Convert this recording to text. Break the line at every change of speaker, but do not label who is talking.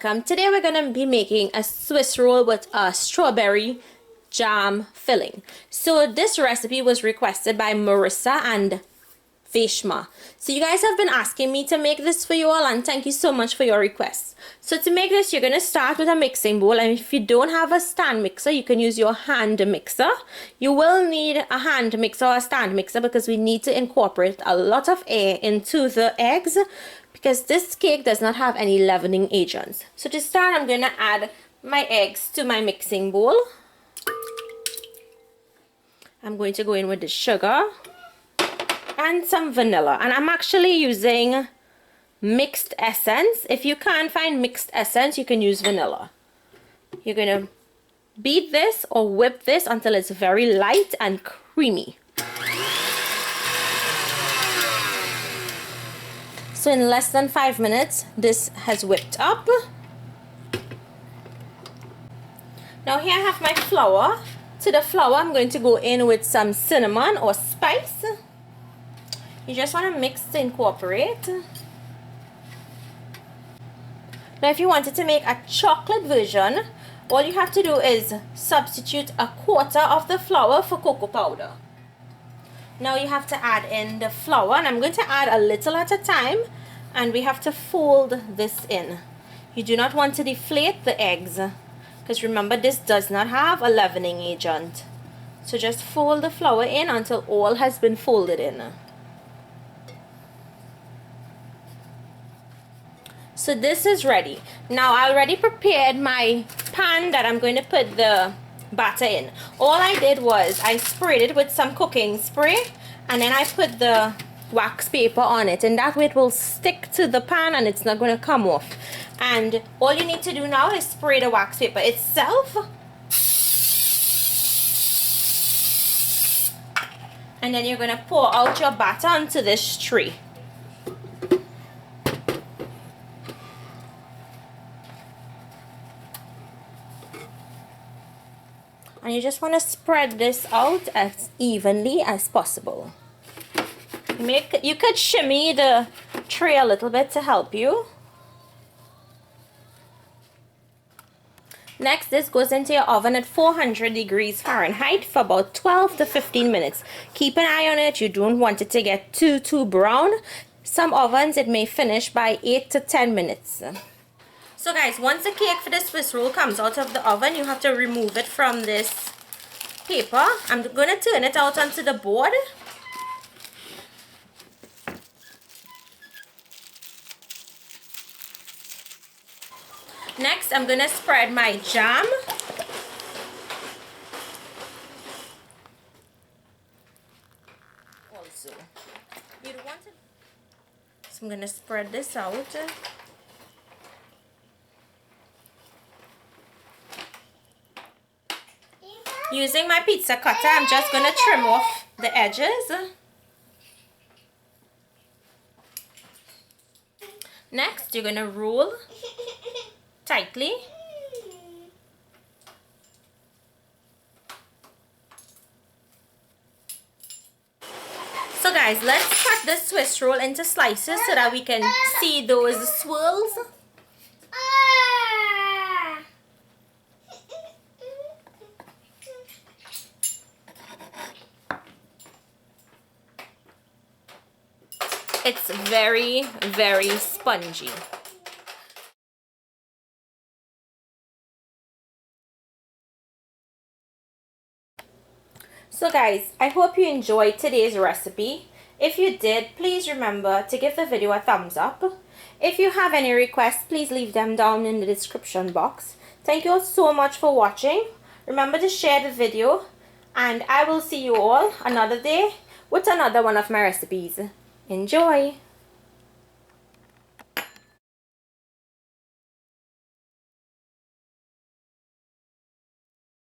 welcome. Today we're going to be making a Swiss roll with a strawberry jam filling. So this recipe was requested by Marissa and Veshma. So you guys have been asking me to make this for you all, and thank you so much for your requests. So to make this, you're going to start with a mixing bowl, and if you don't have a stand mixer, you can use your hand mixer. You will need a hand mixer or a stand mixer because we need to incorporate a lot of air into the eggs, because this cake does not have any leavening agents. So to start, I'm going to add my eggs to my mixing bowl. I'm going to go in with the sugar and some vanilla, and I'm actually using mixed essence. If you can't find mixed essence, you can use vanilla. You're going to beat this or whip this until it's very light and creamy. So in less than 5 minutes, this has whipped up. Now here I have my flour. To the flour, I'm going to go in with some cinnamon or spice. You just want to mix to incorporate. Now if you wanted to make a chocolate version, all you have to do is substitute a quarter of the flour for cocoa powder. Now you have to add in the flour, and I'm going to add a little at a time, and we have to fold this in. You do not want to deflate the eggs, because remember, this does not have a leavening agent. So just fold the flour in until all has been folded in. So this is ready. Now I already prepared my pan that I'm going to put the batter in. All I did was I sprayed it with some cooking spray, and then I put the wax paper on it, and that way it will stick to the pan and it's not going to come off. And all you need to do now is spray the wax paper itself, and then you're going to pour out your batter onto this tray. And you just want to spread this out as evenly as possible. You could shimmy the tray a little bit to help you. Next, this goes into your oven at 400 degrees Fahrenheit for about 12 to 15 minutes. Keep an eye on it. You don't want it to get too brown. Some ovens, it may finish by 8 to 10 minutes. So guys, once the cake for the Swiss roll comes out of the oven, you have to remove it from this paper. I'm going to turn it out onto the board. Next, I'm going to spread my jam. Also, you don't want it. So I'm going to spread this out. Using my pizza cutter, I'm just going to trim off the edges. Next, you're going to roll tightly. So guys, let's cut the Swiss roll into slices so that we can see those swirls. It's very, very spongy. So guys, I hope you enjoyed today's recipe. If you did, please remember to give the video a thumbs up. If you have any requests, please leave them down in the description box. Thank you all so much for watching. Remember to share the video, and I will see you all another day with another one of my recipes. Enjoy!